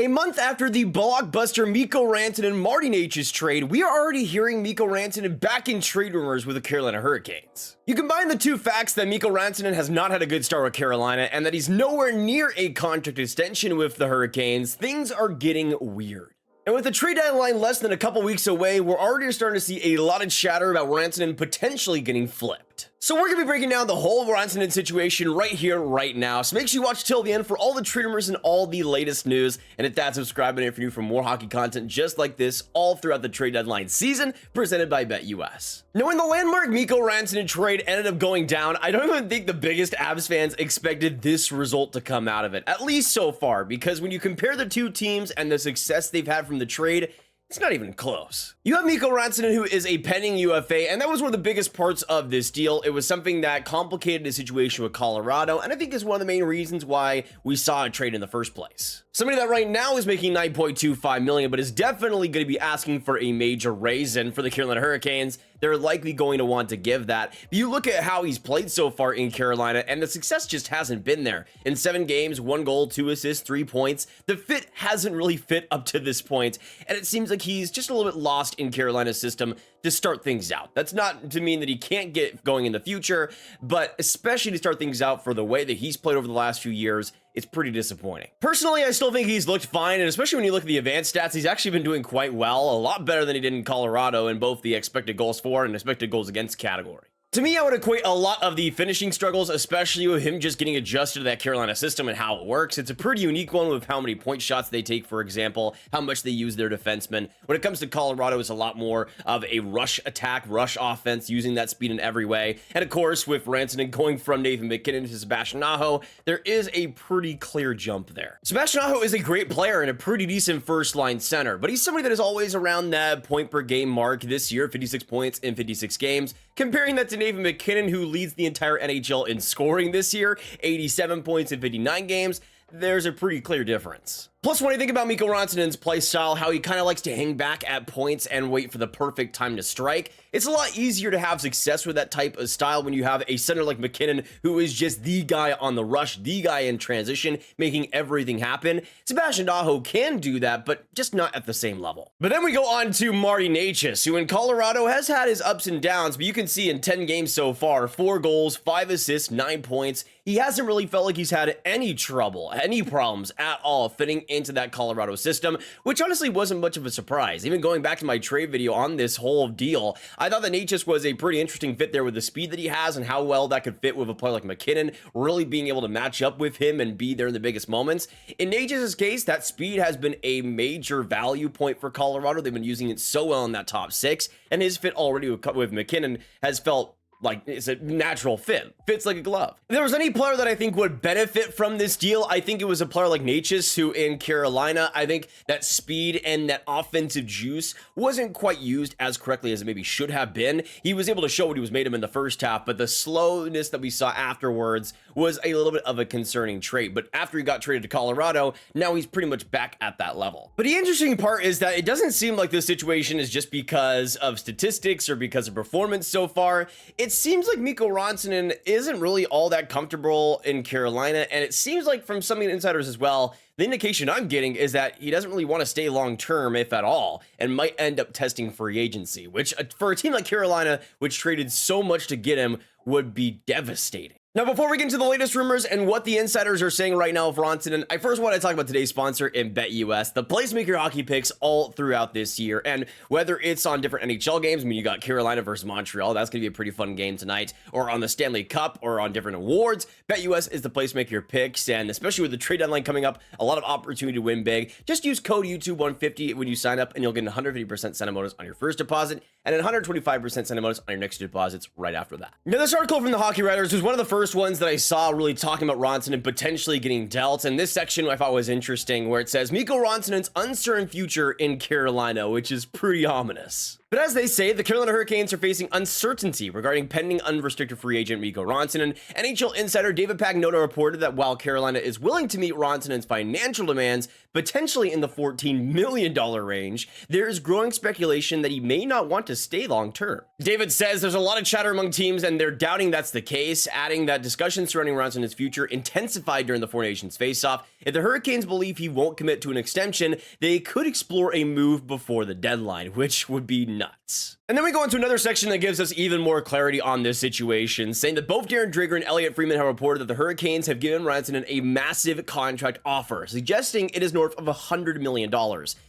A month after the blockbuster Mikko Rantanen Marty Necas trade, we are already hearing Mikko Rantanen back in trade rumors with the Carolina Hurricanes. You combine the two facts that Mikko Rantanen has not had a good start with Carolina and that he's nowhere near a contract extension with the Hurricanes, things are getting weird. And with the trade deadline less than a couple weeks away, we're already starting to see a lot of chatter about Rantanen potentially getting flipped. So we're going to be breaking down the whole Rantanen situation right here, right now. So make sure you watch till the end for all the trade rumors and all the latest news. And hit that subscribe button if you're new for more hockey content just like this all throughout the trade deadline season, presented by BetUS. Now, when the landmark Mikko Rantanen trade ended up going down, I don't even think the biggest Avs fans expected this result to come out of it, at least so far, because when you compare the two teams and the success they've had from the trade, it's not even close. You have Mikko Rantanen, who is a pending UFA, and that was one of the biggest parts of this deal. It was something that complicated the situation with Colorado, and I think is one of the main reasons why we saw a trade in the first place. Somebody that right now is making $9.25 million, but is definitely going to be asking for a major raise, and for the Carolina Hurricanes, they're likely going to want to give that. But you look at how he's played so far in Carolina, and the success just hasn't been there. In 7 games, 1 goal, 2 assists, 3 points. The fit hasn't really fit up to this point, and it seems like he's just a little bit lost in Carolina's system to start things out. That's not to mean that he can't get going in the future, but especially to start things out for the way that he's played over the last few years, it's pretty disappointing. Personally, I still think he's looked fine, and especially when you look at the advanced stats, he's actually been doing quite well, a lot better than he did in Colorado in both the expected goals for and expected goals against category. To me, I would equate a lot of the finishing struggles, especially with him just getting adjusted to that Carolina system and how it works. It's a pretty unique one with how many point shots they take, for example, how much they use their defensemen. When it comes to Colorado, it's a lot more of a rush attack, rush offense, using that speed in every way. And of course, with Rantanen going from Nathan MacKinnon to Sebastian Aho, there is a pretty clear jump there. Sebastian Aho is a great player and a pretty decent first-line center, but he's somebody that is always around that point per game mark this year, 56 points in 56 games. Comparing that to Nathan MacKinnon, who leads the entire NHL in scoring this year, 87 points in 59 games, there's a pretty clear difference. Plus, when I think about Mikko Rantanen's play style, how he kind of likes to hang back at points and wait for the perfect time to strike, it's a lot easier to have success with that type of style when you have a center like MacKinnon, who is just the guy on the rush, the guy in transition, making everything happen. Sebastian Aho can do that, but just not at the same level. But then we go on to Marty Necas, who in Colorado has had his ups and downs, but you can see in 10 games so far, 4 goals, 5 assists, 9 points. He hasn't really felt like he's had any trouble, any problems at all fitting into that Colorado system, which honestly wasn't much of a surprise. Even going back to my trade video on this whole deal, I thought that Necas was a pretty interesting fit there with the speed that he has and how well that could fit with a player like MacKinnon, really being able to match up with him and be there in the biggest moments. In Necas' case, that speed has been a major value point for Colorado. They've been using it so well in that top 6, and his fit already with MacKinnon has felt like it's a natural fit. Fits like a glove. If there was any player that I think would benefit from this deal, I think it was a player like Necas, who in Carolina, I think that speed and that offensive juice wasn't quite used as correctly as it maybe should have been. He was able to show what he was made of in the first half, but the slowness that we saw afterwards was a little bit of a concerning trait. But after he got traded to Colorado, now he's pretty much back at that level. But the interesting part is that it doesn't seem like this situation is just because of statistics or because of performance so far. It seems like Mikko Rantanen isn't really all that comfortable in Carolina, and it seems like from some insiders as well, the indication I'm getting is that he doesn't really want to stay long-term, if at all, and might end up testing free agency, which for a team like Carolina, which traded so much to get him, would be devastating. Now, before we get into the latest rumors and what the insiders are saying right now of Rantanen, I first want to talk about today's sponsor in BetUS, the place to make your hockey picks all throughout this year. And whether it's on different NHL games, I mean, you got Carolina versus Montreal, that's going to be a pretty fun game tonight, or on the Stanley Cup, or on different awards, BetUS is the place to make your picks. And especially with the trade deadline coming up, a lot of opportunity to win big. Just use code YouTube150 when you sign up, and you'll get a 150% sign-up bonus on your first deposit, and a 125% sign-up bonus on your next deposits right after that. Now, this article from the Hockey Writers was one of the first ones that I saw really talking about Rantanen potentially getting dealt, and this section I thought was interesting, where it says Mikko Rantanen's uncertain future in Carolina, which is pretty ominous. But as they say, the Carolina Hurricanes are facing uncertainty regarding pending unrestricted free agent Mikko Rantanen. NHL insider David Pagnotta reported that while Carolina is willing to meet Rantanen's financial demands, potentially in the $14 million range, there is growing speculation that he may not want to stay long term. David says there's a lot of chatter among teams and they're doubting that's the case, adding that discussions surrounding Rantanen's future intensified during the Four Nations faceoff. If the Hurricanes believe he won't commit to an extension, they could explore a move before the deadline, which would be nuts. And then we go into another section that gives us even more clarity on this situation, saying that both Darren Dreger and Elliotte Friedman have reported that the Hurricanes have given Rantanen a massive contract offer, suggesting it is north of $100 million.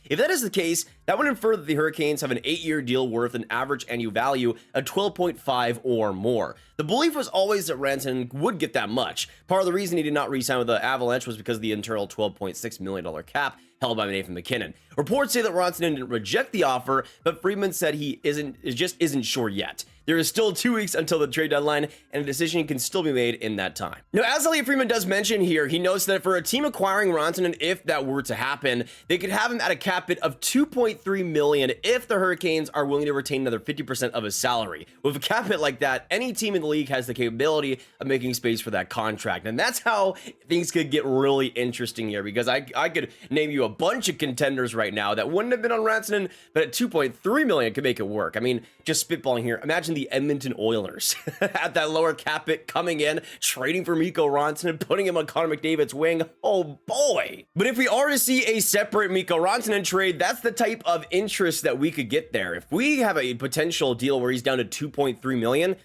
If that is the case, that would infer that the Hurricanes have an 8-year deal worth an average annual value of 12.5 or more. The belief was always that Rantanen would get that much. Part of the reason he did not re-sign with the Avalanche was because of the internal $12.6 million cap held by Nathan McKinnon. Reports say that Rantanen didn't reject the offer, but Friedman said he just isn't sure yet. There is still 2 weeks until the trade deadline, and a decision can still be made in that time. Now, as Elliotte Friedman does mention here, he notes that for a team acquiring Rantanen, if that were to happen, they could have him at a cap hit of $2.3 million if the Hurricanes are willing to retain another 50% of his salary. With a cap hit like that, any team in the league has the capability of making space for that contract, and that's how things could get really interesting here, because I could name you a bunch of contenders right now that wouldn't have been on Rantanen, but at $2.3 million could make it work. I mean, just spitballing here, imagine the Edmonton Oilers at that lower cap hit coming in, trading for Mikko Rantanen, putting him on Connor McDavid's wing. Oh boy. But if we are to see a separate Mikko Rantanen trade, that's the type of interest that we could get there. If we have a potential deal where he's down to $2.3 million,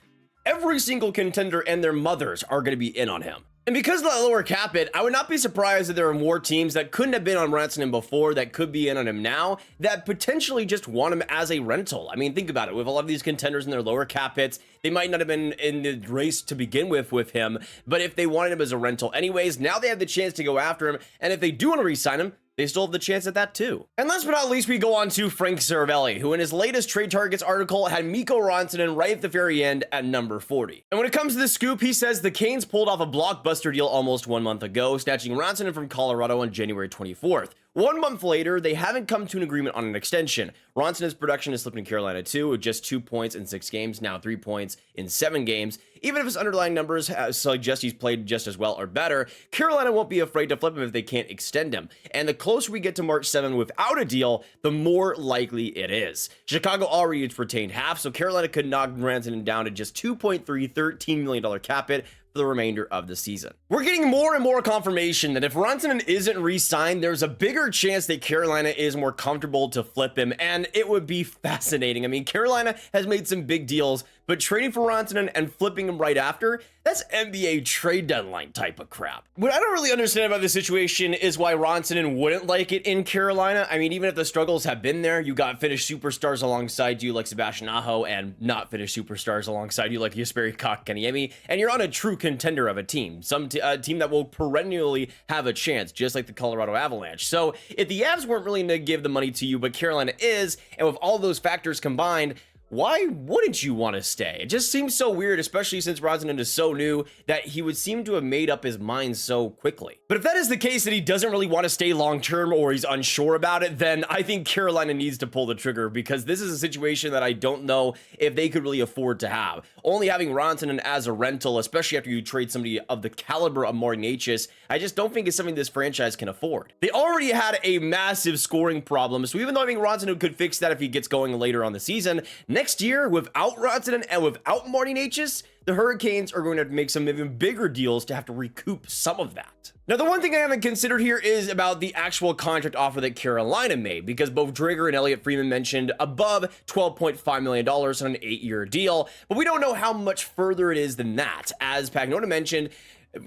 every single contender and their mothers are going to be in on him. And because of that lower cap hit, I would not be surprised that there are more teams that couldn't have been on Rantanen before that could be in on him now that potentially just want him as a rental. I mean, think about it. With a lot of these contenders in their lower cap hits, they might not have been in the race to begin with him, but if they wanted him as a rental anyways, now they have the chance to go after him. And if they do want to re-sign him, they still have the chance at that too. And last but not least, we go on to Frank Saravelli, who in his latest Trade Targets article had Mikko Rantanen right at the very end at number 40. And when it comes to the scoop, he says the Canes pulled off a blockbuster deal almost 1 month ago, snatching Rantanen from Colorado on January 24th. 1 month later, they haven't come to an agreement on an extension. Rantanen's production has slipped in Carolina too, with just 2 points in 6 games, now 3 points in 7 games. Even if his underlying numbers suggest he's played just as well or better, Carolina won't be afraid to flip him if they can't extend him. And the closer we get to March 7 without a deal, the more likely it is. Chicago already retained half, so Carolina could knock Rantanen down to just $2.3 million cap hit for the remainder of the season. We're getting more and more confirmation that if Rantanen isn't re-signed, there's a bigger chance that Carolina is more comfortable to flip him, and it would be fascinating. I mean, Carolina has made some big deals, but trading for Rantanen and flipping him right after, that's NBA trade deadline type of crap. What I don't really understand about this situation is why Rantanen wouldn't like it in Carolina. I mean, even if the struggles have been there, you got finished superstars alongside you like Sebastian Aho and not finished superstars alongside you like Jesperi Kotkaniemi, and you're on a true contender of a team, a team that will perennially have a chance, just like the Colorado Avalanche. So if the Avs weren't willing to give the money to you, but Carolina is, and with all those factors combined, why wouldn't you want to stay? It just seems so weird, especially since Rantanen is so new, that he would seem to have made up his mind so quickly. But if that is the case, that he doesn't really want to stay long-term or he's unsure about it, then I think Carolina needs to pull the trigger, because this is a situation that I don't know if they could really afford to have. Only having Rantanen as a rental, especially after you trade somebody of the caliber of Martin Necas, I just don't think it's something this franchise can afford. They already had a massive scoring problem, so even though I think Rantanen could fix that if he gets going later on the season, next year, without Rantanen and without Martin Necas, the Hurricanes are going to have to make some even bigger deals to have to recoup some of that. Now, the one thing I haven't considered here is about the actual contract offer that Carolina made, because both Dreger and Elliotte Friedman mentioned above $12.5 million on an 8-year deal, but we don't know how much further it is than that. As Pagnotta mentioned,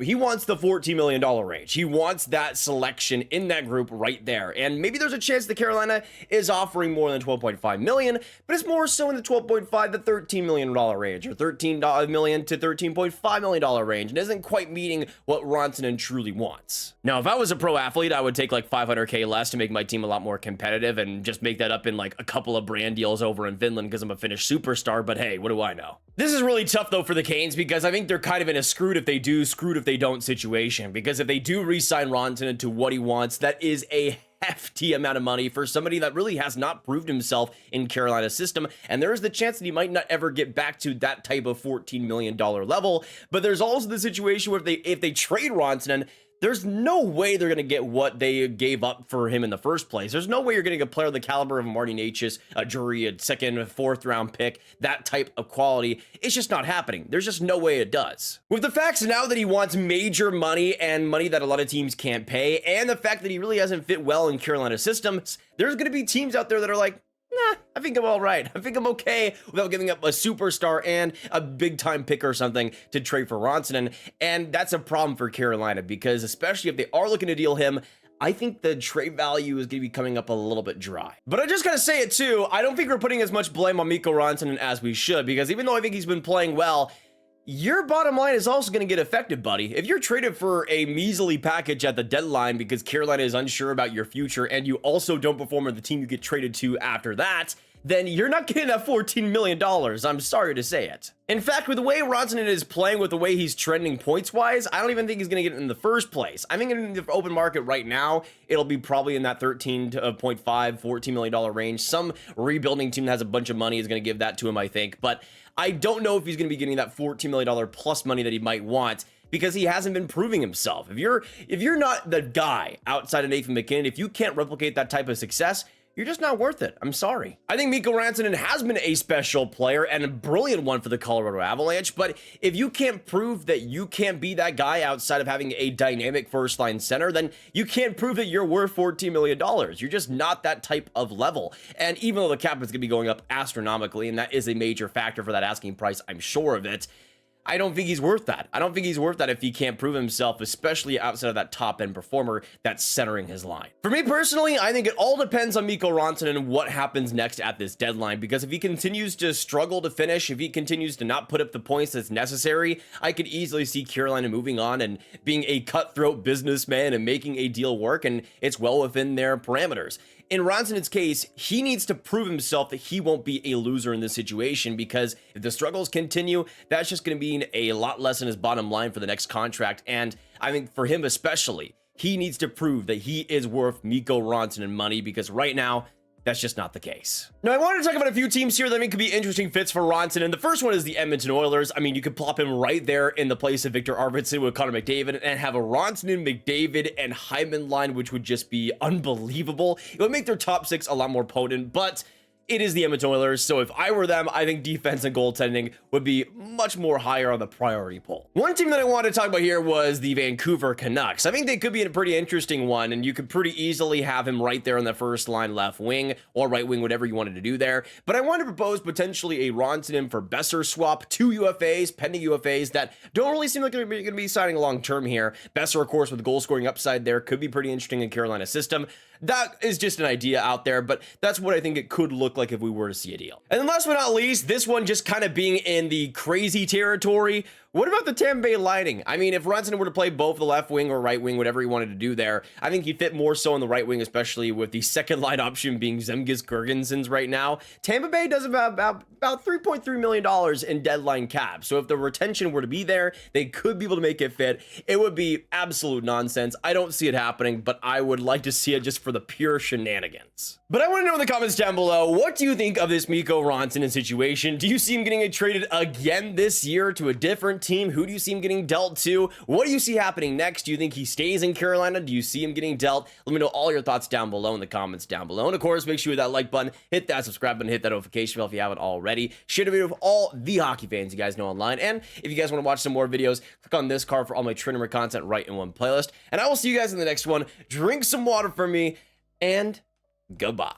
he wants the $14 million range. He wants that selection in that group right there. And maybe there's a chance that Carolina is offering more than $12.5 million, but it's more so in the $12.5 to $13 million range, or $13 million to $13.5 million range, and isn't quite meeting what Rantanen truly wants. Now, if I was a pro athlete, I would take like $500K less to make my team a lot more competitive and just make that up in like a couple of brand deals over in Finland because I'm a Finnish superstar, but hey, what do I know? This is really tough though for the Canes, because I think they're kind of in a screwed if they do, screwed if they don't situation, because if they do re-sign Rantanen to what he wants, that is a hefty amount of money for somebody that really has not proved himself in Carolina's system, and there is the chance that he might not ever get back to that type of $14 million level. But there's also the situation where if they trade Rantanen, there's no way they're going to get what they gave up for him in the first place. There's no way you're getting a player of the caliber of Marty Necas, a Drury, a second, fourth round pick, that type of quality. It's just not happening. There's just no way it does. With the facts now that he wants major money and money that a lot of teams can't pay, and the fact that he really hasn't fit well in Carolina's systems, there's going to be teams out there that are like, nah, I think I'm all right. I think I'm okay without giving up a superstar and a big-time pick or something to trade for Rantanen. And that's a problem for Carolina because especially if they are looking to deal him, I think the trade value is going to be coming up a little bit dry. But I just got to say it too, I don't think we're putting as much blame on Mikko Rantanen as we should, because even though I think he's been playing well, your bottom line is also going to get affected, buddy. If you're traded for a measly package at the deadline because Carolina is unsure about your future and you also don't perform at the team you get traded to after that, then you're not getting that $14 million. I'm sorry to say it. In fact, with the way Rantanen is playing, with the way he's trending points-wise, I don't even think he's going to get it in the first place. I think in the open market right now, it'll be probably in that $13.5, $14 million range. Some rebuilding team that has a bunch of money is going to give that to him, I think. But I don't know if he's going to be getting that $14 million plus money that he might want, because he hasn't been proving himself. If you're not the guy outside of Nathan MacKinnon, if you can't replicate that type of success, you're just not worth it. I'm sorry. I think Mikko Rantanen has been a special player and a brilliant one for the Colorado Avalanche, but if you can't prove that you can't be that guy outside of having a dynamic first-line center, then you can't prove that you're worth $14 million. You're just not that type of level. And even though the cap is going to be going up astronomically, and that is a major factor for that asking price, I'm sure of it, I don't think he's worth that. I don't think he's worth that if he can't prove himself, especially outside of that top-end performer that's centering his line. For me personally, I think it all depends on Mikko Rantanen and what happens next at this deadline, because if he continues to struggle to finish, if he continues to not put up the points that's necessary, I could easily see Carolina moving on and being a cutthroat businessman and making a deal work, and it's well within their parameters. In Rantanen's case, he needs to prove himself that he won't be a loser in this situation, because if the struggles continue, that's just going to mean a lot less in his bottom line for the next contract. And I think for him especially, he needs to prove that he is worth Mikko Rantanen money, because right now, that's just not the case. Now, I wanted to talk about a few teams here that I think could be interesting fits for Rantanen. The first one is the Edmonton Oilers. I mean, you could plop him right there in the place of Victor Arvidsson with Connor McDavid and have a Rantanen, McDavid, and Hyman line, which would just be unbelievable. It would make their top six a lot more potent, but it is the Edmonton Oilers, so if I were them, I think defense and goaltending would be much more higher on the priority poll. One team that I wanted to talk about here was the Vancouver Canucks. I think they could be a pretty interesting one, and you could pretty easily have him right there on the first line left wing or right wing, whatever you wanted to do there. But I wanted to propose potentially a Rantanen for Besser swap, two UFAs, pending UFAs that don't really seem like they're going to be signing long term here. Besser, of course, with goal scoring upside there, could be pretty interesting in Carolina's system. That is just an idea out there, but that's what I think it could look like if we were to see a deal. And then last but not least, this one just kind of being in the crazy territory. What about the Tampa Bay Lightning? I mean, if Rantanen were to play both the left wing or right wing, whatever he wanted to do there, I think he'd fit more so on the right wing, especially with the second line option being Zemgus Girgensons right now. Tampa Bay does about $3.3 million in deadline cap. So if the retention were to be there, they could be able to make it fit. It would be absolute nonsense. I don't see it happening, but I would like to see it just for the pure shenanigans. But I want to know in the comments down below, what do you think of this Mikko Rantanen situation? Do you see him getting traded again this year to a different team? Who do you see him getting dealt to? What do you see happening next? Do you think he stays in Carolina? Do you see him getting dealt? Let me know all your thoughts down below in the comments down below. And of course, make sure you hit that like button, hit that subscribe button, hit that notification bell if you haven't already. Share the video with all the hockey fans you guys know online. And if you guys want to watch some more videos, click on this card for all my Trade Rumor content right in one playlist. And I will see you guys in the next one. Drink some water for me, and goodbye.